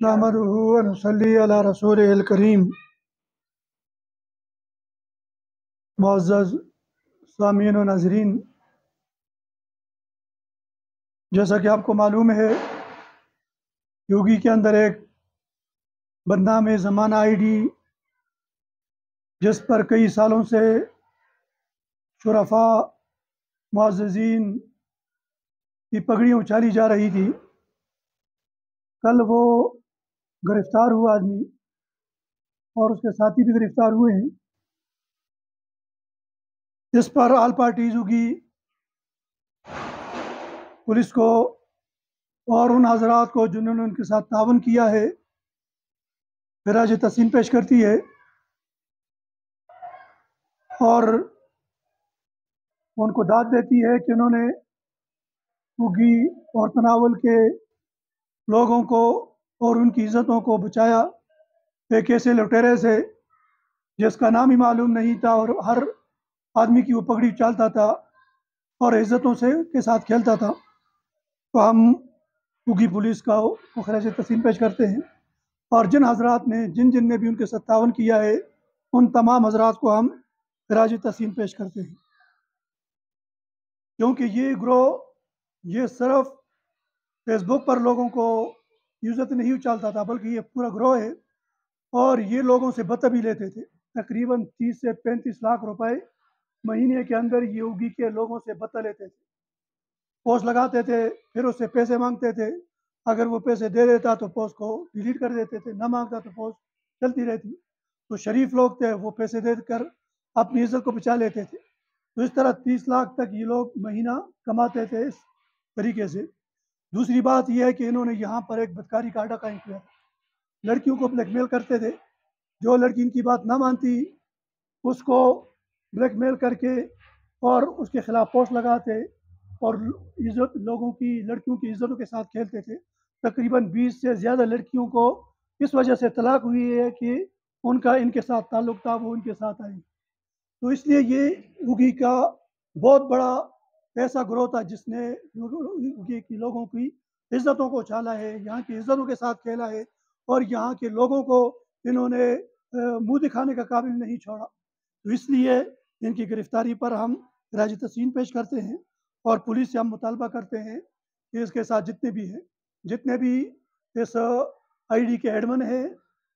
نحمده ونصلي علی رسول الکریم۔ معزز سامعین و ناظرین، جیسا کہ آپ کو معلوم ہے، یوگی کے اندر ایک بدنام زمانہ آئی ڈی جس پر کئی سالوں سے شرفاء معززین کی پگڑیاں اچھالی جا رہی تھی، کل وہ گرفتار ہوا آدمی اور اس کے ساتھی بھی گرفتار ہوئے ہیں۔ اس پر آل پارٹیزوں کی پولیس کو اور ان حضرات کو جنہوں نے ان کے ساتھ تعاون کیا ہے خراج تحسین پیش کرتی ہے اور ان کو داد دیتی ہے کہ انہوں نے اگی اور تناول کے لوگوں کو اور ان کی عزتوں کو بچایا ایک ایسے لٹیرے سے جس کا نام ہی معلوم نہیں تھا اور ہر آدمی کی وہ پگڑی اچالتا تھا اور عزتوں سے کے ساتھ کھیلتا تھا۔ تو ہم اگی پولیس کا خراج تحسین پیش کرتے ہیں اور جن حضرات نے جن نے بھی ان کے ساتھ تعاون کیا ہے ان تمام حضرات کو ہم خراج تحسین پیش کرتے ہیں، کیونکہ یہ گروہ یہ صرف فیس بک پر لوگوں کو عزت نہیں اچالتا تھا بلکہ یہ پورا گروہ ہے اور یہ لوگوں سے بتہ بھی لیتے تھے۔ تقریباً 30 سے 35 لاکھ روپے مہینے کے اندر یہ اگی کے لوگوں سے بتہ لیتے تھے، پوسٹ لگاتے تھے، پھر اس سے پیسے مانگتے تھے، اگر وہ پیسے دے دیتا تو پوسٹ کو ڈیلیٹ کر دیتے تھے، نہ مانگتا تو پوسٹ چلتی رہتی۔ تو شریف لوگ تھے، وہ پیسے دے کر اپنی عزت کو بچا لیتے تھے۔ تو اس طرح 30 لاکھ تک یہ لوگ مہینہ کماتے تھے اس طریقے سے۔ دوسری بات یہ ہے کہ انہوں نے یہاں پر ایک بدکاری کا اڈا قائم کیا، لڑکیوں کو بلیک میل کرتے تھے، جو لڑکی ان کی بات نہ مانتی اس کو بلیک میل کر کے اور اس کے خلاف پوسٹ لگاتے اور عزت لوگوں کی لڑکیوں کی عزتوں کے ساتھ کھیلتے تھے۔ تقریباً 20 سے زیادہ لڑکیوں کو اس وجہ سے طلاق ہوئی ہے کہ ان کا ان کے ساتھ تعلق تھا، وہ ان کے ساتھ آئی۔ تو اس لیے یہ اگی کا بہت بڑا ایسا گروہ تھا جس نے اگی کی لوگوں کی عزتوں کو اچھالا ہے، یہاں کی عزتوں کے ساتھ کھیلا ہے اور یہاں کے لوگوں کو انہوں نے منہ دکھانے کا قابل نہیں چھوڑا۔ تو اس لیے ان کی گرفتاری پر ہم خراج تحسین پیش کرتے ہیں اور پولیس سے ہم مطالبہ کرتے ہیں کہ اس کے ساتھ جتنے بھی اس آئی ڈی کے ایڈمن ہیں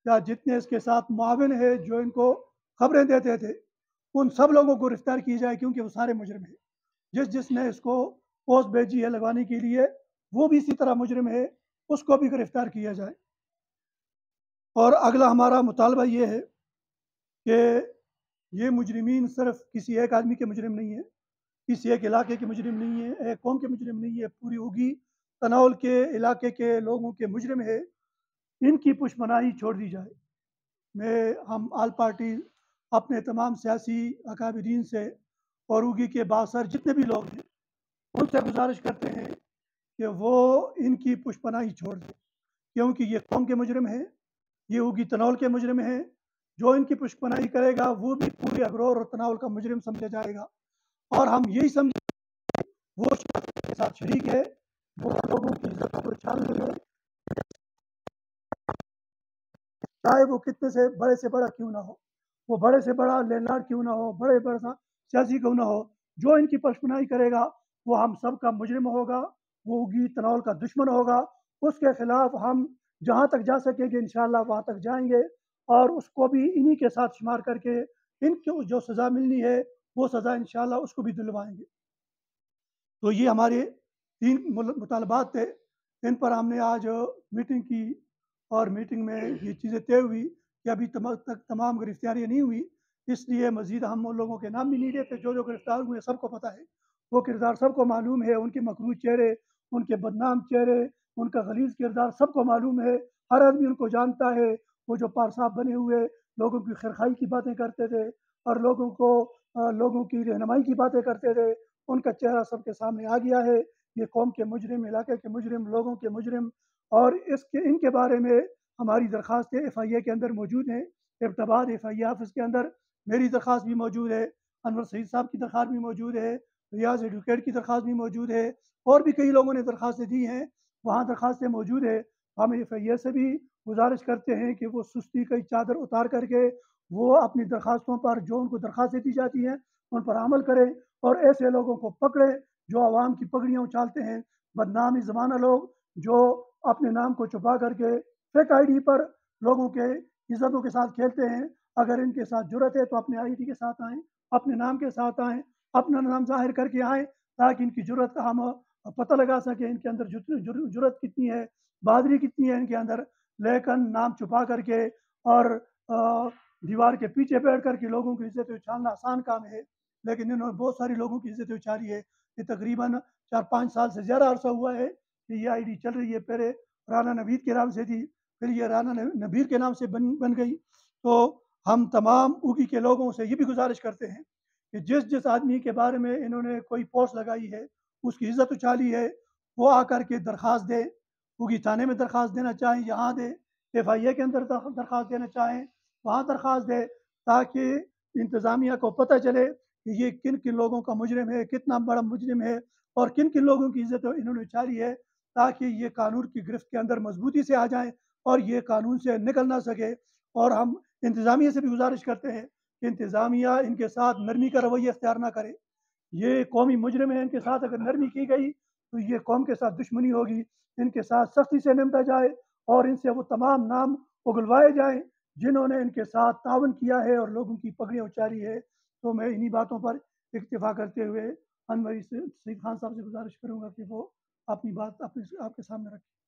یا جتنے اس کے ساتھ معاون ہیں جو ان کو خبریں دیتے تھے، ان سب لوگوں کو گرفتار کی جائے، کیونکہ وہ سارے مجرم ہیں۔ جس نے اس کو پوسٹ بھیجی ہے لگوانے کے لیے وہ بھی اسی طرح مجرم ہے، اس کو بھی گرفتار کیا جائے۔ اور اگلا ہمارا مطالبہ یہ ہے کہ یہ مجرمین صرف کسی ایک آدمی کے مجرم نہیں ہیں، کسی ایک علاقے کے مجرم نہیں ہیں، ایک قوم کے مجرم نہیں ہے، پوری اگی تناول کے علاقے کے لوگوں کے مجرم ہے۔ ان کی پشمناہی چھوڑ دی جائے۔ ہم آل پارٹی اپنے تمام سیاسی اکابرین سے اور اگی کے بااثر جتنے بھی لوگ ہیں ان سے گزارش کرتے ہیں کہ وہ ان کی پشپناہی چھوڑ دیں، کیونکہ یہ قوم کے مجرم ہیں، یہ اگی تناول کے مجرم ہیں۔ جو ان کی پشپناہی کرے گا وہ بھی پورے اغرور اور تناول کا مجرم سمجھا جائے گا، اور ہم یہی سمجھیں وہ کے ساتھ شریک ہے، وہ لوگوں کی عزت کو چھالنے میں، چاہے وہ کتنے سے بڑا کیوں نہ ہو، وہ بڑے سے بڑا لینڈ کیوں نہ ہو، بڑا سیاسی کیوں نہ ہو، جو ان کی پشپناہی کرے گا وہ ہم سب کا مجرم ہوگا، وہ اگی تناول کا دشمن ہوگا۔ اس کے خلاف ہم جہاں تک جا سکیں گے انشاءاللہ وہاں تک جائیں گے اور اس کو بھی انہی کے ساتھ شمار کر کے ان کو جو سزا ملنی ہے وہ سزا انشاءاللہ اس کو بھی دلوائیں گے۔ تو یہ ہمارے 3 مطالبات تھے، ان پر ہم نے آج میٹنگ کی اور میٹنگ میں یہ چیزیں طے ہوئی کہ ابھی تک تمام گرفتاریاں نہیں ہوئی، اس لیے مزید ہم ان لوگوں کے نام بھی نہیں لیتے۔ جو گرفتار ہوئے سب کو پتہ ہے، وہ کردار سب کو معلوم ہے، ان کے مکروہ چہرے، ان کے بدنام چہرے، ان کا غلیظ کردار سب کو معلوم ہے، ہر آدمی ان کو جانتا ہے۔ وہ جو پارصاف بنے ہوئے لوگوں کی خیرخواہی کی باتیں کرتے تھے اور لوگوں کی رہنمائی کی باتیں کرتے تھے، ان کا چہرہ سب کے سامنے آ گیا ہے۔ یہ قوم کے مجرم، علاقے کے مجرم، لوگوں کے مجرم، اور ان کے بارے میں ہماری درخواستیں FIA کے اندر موجود ہیں، ارتباط FIA آفس کے اندر میری درخواست بھی موجود ہے، انور سعید صاحب کی درخواست بھی موجود ہے، ریاض ایڈوکیٹ کی درخواست بھی موجود ہے، اور بھی کئی لوگوں نے درخواستیں دی ہیں، وہاں درخواستیں موجود ہے۔ ہم FIA سے بھی گزارش کرتے ہیں کہ وہ سستی کی چادر اتار کر کے وہ اپنی درخواستوں پر جو ان کو درخواستیں دی جاتی ہیں ان پر عمل کریں اور ایسے لوگوں کو پکڑے جو عوام کی پگڑیاں اچھالتے ہیں، بدنامی زمانہ لوگ جو اپنے نام کو چھپا کر کے فیک ID پر لوگوں کے عزتوں کے ساتھ کھیلتے ہیں۔ اگر ان کے ساتھ جرت ہے تو اپنے ID کے ساتھ آئیں، اپنے نام کے ساتھ آئیں، اپنا نام ظاہر کر کے آئیں تاکہ ان کی جرت کا ہم پتہ لگا سکیں ان کے اندر جرت کتنی ہے، بہادری کتنی ہے ان کے اندر۔ لیکن نام چھپا کر کے اور دیوار کے پیچھے بیٹھ کر کے لوگوں کی عزت اچھالنا آسان کام ہے، لیکن انہوں نے بہت ساری لوگوں کی عزت اچھالی ہے۔ یہ تقریباً 4-5 سال سے زیادہ عرصہ ہوا ہے کہ یہ ID چل رہی ہے۔ پہلے رانا نوید کے نام سے تھی، پھر یہ رانا نبیر کے نام سے بن گئی۔ تو ہم تمام اوگی کے لوگوں سے یہ بھی گزارش کرتے ہیں کہ جس آدمی کے بارے میں انہوں نے کوئی پوسٹ لگائی ہے، اس کی عزت اچھالی ہے، وہ آ کر کے درخواست دے، اوگی تھانے میں درخواست دینا چاہیں یہاں دے، FIA کے اندر درخواست دینا چاہیں وہاں درخواست دے، تاکہ انتظامیہ کو پتہ چلے کہ یہ کن کن لوگوں کا مجرم ہے، کتنا بڑا مجرم ہے اور کن کن لوگوں کی عزت انہوں نے اچھالی ہے، تاکہ یہ قانون کی گرفت کے اندر مضبوطی سے آ جائیں اور یہ قانون سے نکل نہ سکے۔ اور ہم انتظامیہ سے بھی گزارش کرتے ہیں کہ انتظامیہ ان کے ساتھ نرمی کا رویہ اختیار نہ کرے۔ یہ قومی مجرم ہیں، ان کے ساتھ اگر نرمی کی گئی تو یہ قوم کے ساتھ دشمنی ہوگی۔ ان کے ساتھ سختی سے نمٹا جائے اور ان سے وہ تمام نام اگلوائے جائیں جنہوں نے ان کے ساتھ تعاون کیا ہے اور لوگوں کی پگڑیاں اچاری ہے۔ تو میں انہی باتوں پر اکتفا کرتے ہوئے انور سعید خان صاحب سے گزارش کروں گا کہ وہ اپنی بات آپ کے سامنے رکھیں۔